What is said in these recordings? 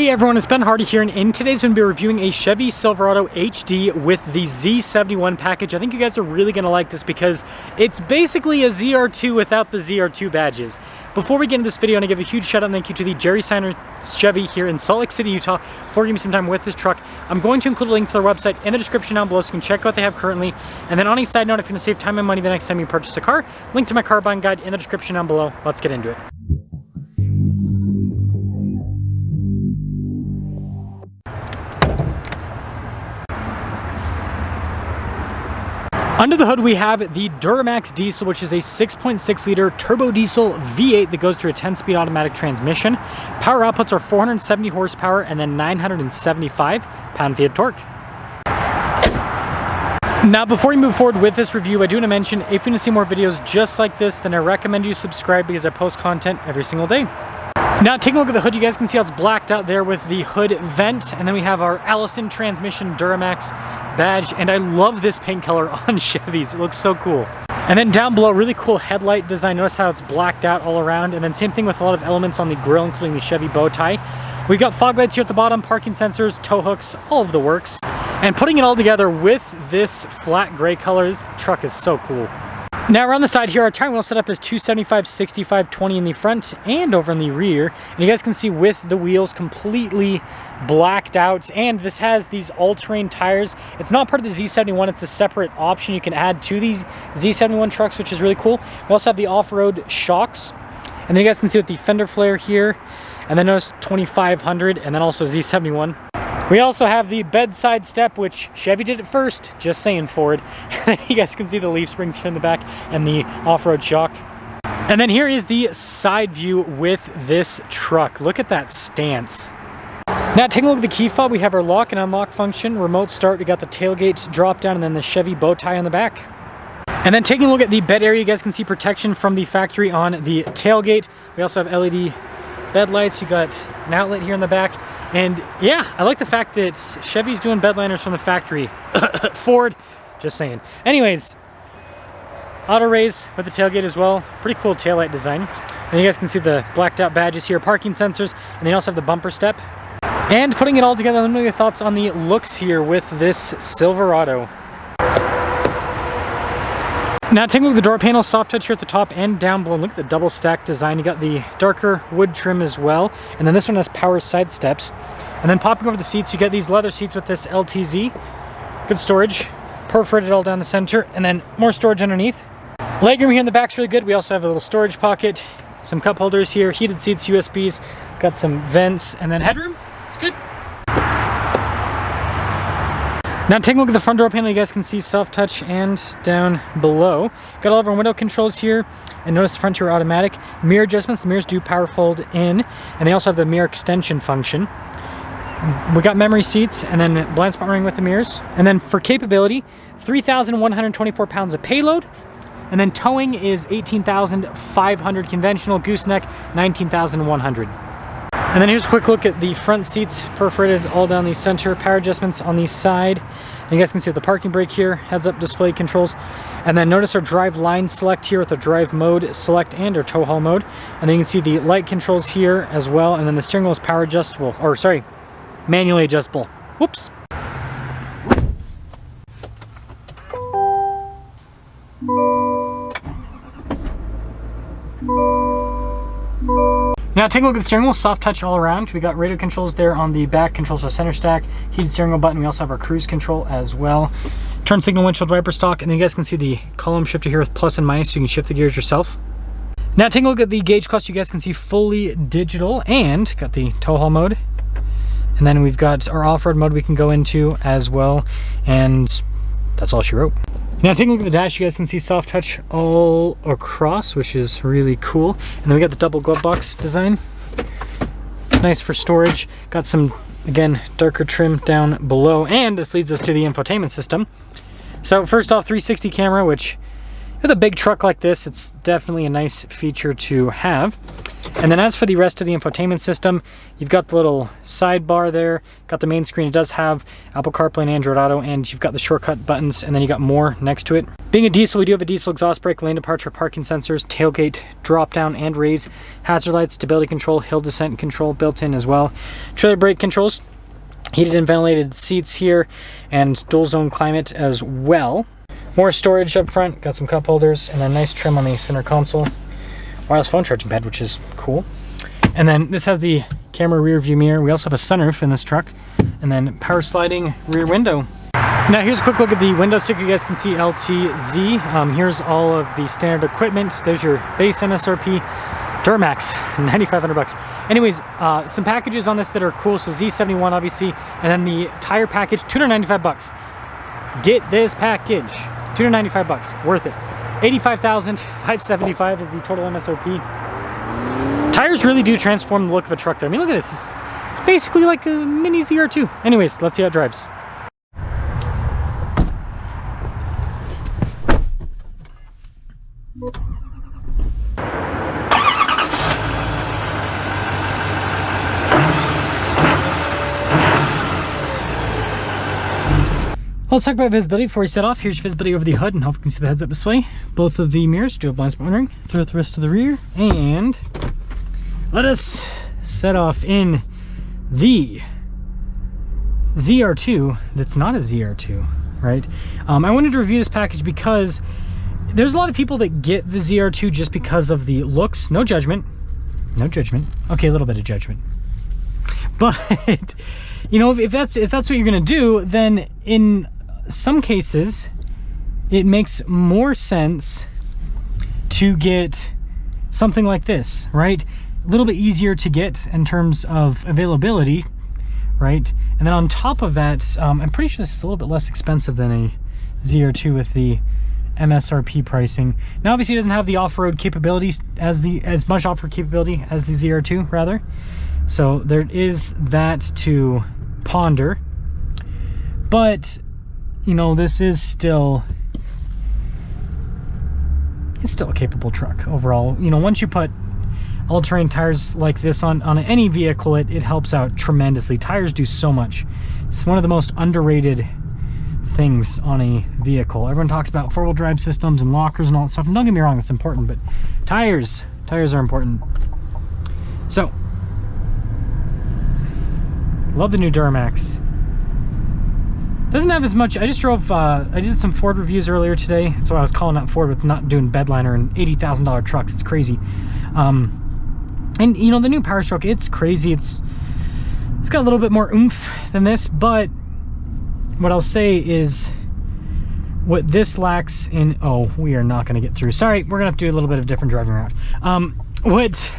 Hey everyone, it's Ben Hardy here, and in today's going to be reviewing a Chevy Silverado HD with the Z71 package. I think you guys are really going to like this because it's basically a ZR2 without the ZR2 badges. Before we get into this video, I want to give a huge shout out and thank you to the Jerry Signer Chevy here in Salt Lake City, Utah for giving me some time with this truck. I'm going to include a link to their website in the description down below so you can check out what they have currently. And then on a side note, if you're going to save time and money the next time you purchase a car, link to my car buying guide in the description down below. Let's get into it. Under the hood, we have the Duramax diesel, which is a 6.6 liter turbo diesel V8 that goes through a 10-speed automatic transmission. Power outputs are 470 horsepower and then 975 pound-feet of torque. Now, before we move forward with this review, I do want to mention, if you want to see more videos just like this, then I recommend you subscribe because I post content every single day. Now, taking a look at the hood, you guys can see how it's blacked out there with the hood vent, and then we have our Allison transmission Duramax badge, and I love this paint color on Chevys. It looks so cool. And then down below, really cool headlight design. Notice how it's blacked out all around, and then same thing with a lot of elements on the grille, including the Chevy bow tie. We got fog lights here at the bottom, parking sensors, tow hooks, all of the works. And putting it all together with this flat gray color, this truck is so cool. Now around the side here, our tire wheel setup is 275, 65, 20 in the front and over in the rear. And you guys can see with the wheels completely blacked out, and this has these all-terrain tires. It's not part of the Z71, it's a separate option you can add to these Z71 trucks, which is really cool. We also have the off-road shocks. And then you guys can see with the fender flare here, and then notice 2500, and then also Z71. We also have the bedside step, which Chevy did it first, just saying Ford. You guys can see the leaf springs here in the back and the off-road shock. And then here is the side view with this truck. Look at that stance. Now taking a look at the key fob, we have our lock and unlock function, remote start, we got the tailgate drop down, and then the Chevy bow tie on the back. And then taking a look at the bed area, you guys can see protection from the factory on the tailgate. We also have LED bed lights, you got an outlet here in the back, and yeah, I like the fact that Chevy's doing bed liners from the factory. Ford, just saying. Anyways, auto raise with the tailgate as well, pretty cool taillight design. And you guys can see the blacked out badges here, parking sensors, and they also have the bumper step. And putting it all together, let me know your thoughts on the looks here with this Silverado. Now taking a look at the door panel, soft touch here at the top and down below. Look at the double stack design. You got the darker wood trim as well. And then this one has power side steps. And then popping over the seats, you get these leather seats with this LTZ. Good storage. Perforated all down the center. And then more storage underneath. Legroom here in the back's really good. We also have a little storage pocket. Some cup holders here. Heated seats, USBs. Got some vents. And then headroom. It's good. Now taking a look at the front door panel, you guys can see soft touch and down below. Got all of our window controls here, and notice the front here are automatic. Mirror adjustments, the mirrors do power fold in, and they also have the mirror extension function. We got memory seats, and then blind spot ring with the mirrors. And then for capability, 3,124 pounds of payload, and then towing is 18,500 conventional, gooseneck 19,100. And then here's a quick look at the front seats, perforated all down the center, power adjustments on the side. And you guys can see the parking brake here, heads-up display controls. And then notice our drive line select here with the drive mode select and our tow haul mode. And then you can see the light controls here as well. And then the steering wheel is power adjustable, or sorry, manually adjustable. Whoops. Now taking a look at the steering wheel, soft touch all around. We got radio controls there on the back, controls for center stack, heated steering wheel button. We also have our cruise control as well. Turn signal, windshield wiper stalk, and then you guys can see the column shifter here with plus and minus, so you can shift the gears yourself. Now taking a look at the gauge cluster, you guys can see fully digital, and got the tow haul mode. And then we've got our off-road mode we can go into as well, and that's all she wrote. Now taking a look at the dash, you guys can see soft touch all across, which is really cool. And then we got the double glove box design. Nice for storage. Got some, again, darker trim down below. And this leads us to the infotainment system. So first off, 360 camera, which with a big truck like this, it's definitely a nice feature to have. And then as for the rest of the infotainment system, you've got the little sidebar there, got the main screen. It does have Apple CarPlay and Android Auto, and you've got the shortcut buttons, and then you got more next to it. Being a diesel, we do have a diesel exhaust brake, lane departure, parking sensors, tailgate drop down and raise, hazard lights, stability control, hill descent control built in as well. Trailer brake controls, heated and ventilated seats here, and dual zone climate as well. More storage up front, got some cup holders, and then nice trim on the center console. Wireless phone charging pad, which is cool. And then this has the camera rear view mirror. We also have a sunroof in this truck, and then power sliding rear window. Now here's a quick look at the window sticker. You guys can see LTZ. Here's all of the standard equipment. There's your base MSRP. Duramax, 9,500 bucks. Anyways, some packages on this that are cool. So Z71 obviously, and then the tire package, 295 bucks. Get this package, 295 bucks, worth it. 85,575 is the total MSRP. Tires really do transform the look of a truck there. I mean, look at this. It's basically like a mini ZR2. Anyways, let's see how it drives. Let's talk about visibility before we set off. Here's visibility over the hood, and hope you can see the heads-up display. Both of the mirrors do have blind spot monitoring throughout the rest of the rear. And let us set off in the ZR2 that's not a ZR2, right? I wanted to review this package because there's a lot of people that get the ZR2 just because of the looks. No judgment. No judgment. Okay, a little bit of judgment. But, you know, if that's what you're going to do, then in some cases it makes more sense to get something like this, right? A little bit easier to get in terms of availability, right? And then on top of that, I'm pretty sure this is a little bit less expensive than a ZR2 with the MSRP pricing. Now obviously it doesn't have the off-road capabilities as much off-road capability as the ZR2 rather. So there is that to ponder. But you know, this is still, it's still a capable truck overall. You know, once you put all-terrain tires like this on any vehicle, it helps out tremendously. Tires do so much. It's one of the most underrated things on a vehicle. Everyone talks about four-wheel drive systems and lockers and all that stuff, and don't get me wrong, it's important, but tires are important. So love the new Duramax. Doesn't have as much. I just drove, I did some Ford reviews earlier today. That's why I was calling out Ford with not doing bedliner and $80,000 trucks. It's crazy. And you know, the new Power Stroke, it's crazy. It's got a little bit more oomph than this, but what I'll say is what this lacks in, oh, we are not going to get through. Sorry, we're going to have to do a little bit of different driving route. What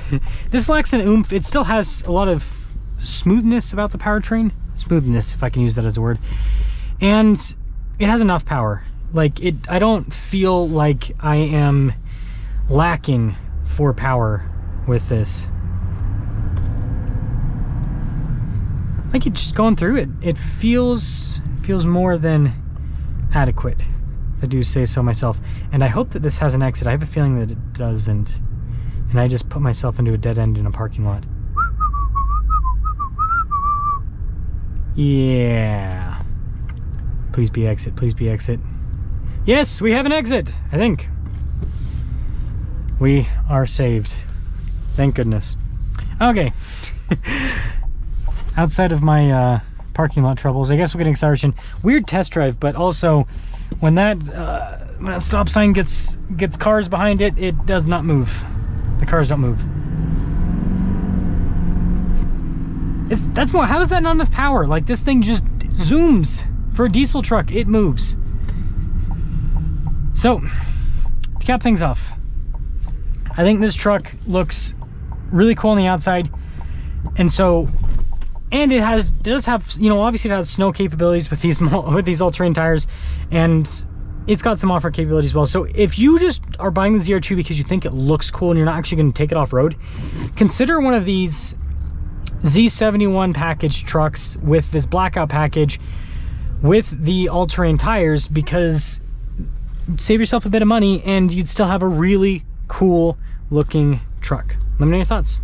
this lacks in oomph, it still has a lot of smoothness about the powertrain. Smoothness, if I can use that as a word. And it has enough power. Like, I don't feel like I am lacking for power with this. Like, it's just going through it. It feels more than adequate. I do say so myself. And I hope that this has an exit. I have a feeling that it doesn't. And I just put myself into a dead end in a parking lot. Yeah. Please be exit. Please be exit. Yes, we have an exit, I think. We are saved. Thank goodness. Okay. Outside of my parking lot troubles, I guess we're getting acceleration. Weird test drive, but also when that stop sign gets cars behind it, it does not move. The cars don't move. That's more. How is that not enough power? Like, this thing just zooms. For a diesel truck, it moves. So, to cap things off, I think this truck looks really cool on the outside, and it does have, you know, obviously it has snow capabilities with these all-terrain tires, and it's got some off-road capabilities as well. So if you just are buying the ZR2 because you think it looks cool and you're not actually going to take it off-road, consider one of these Z71 package trucks with this blackout package with the all-terrain tires, because save yourself a bit of money and you'd still have a really cool looking truck. Let me know your thoughts.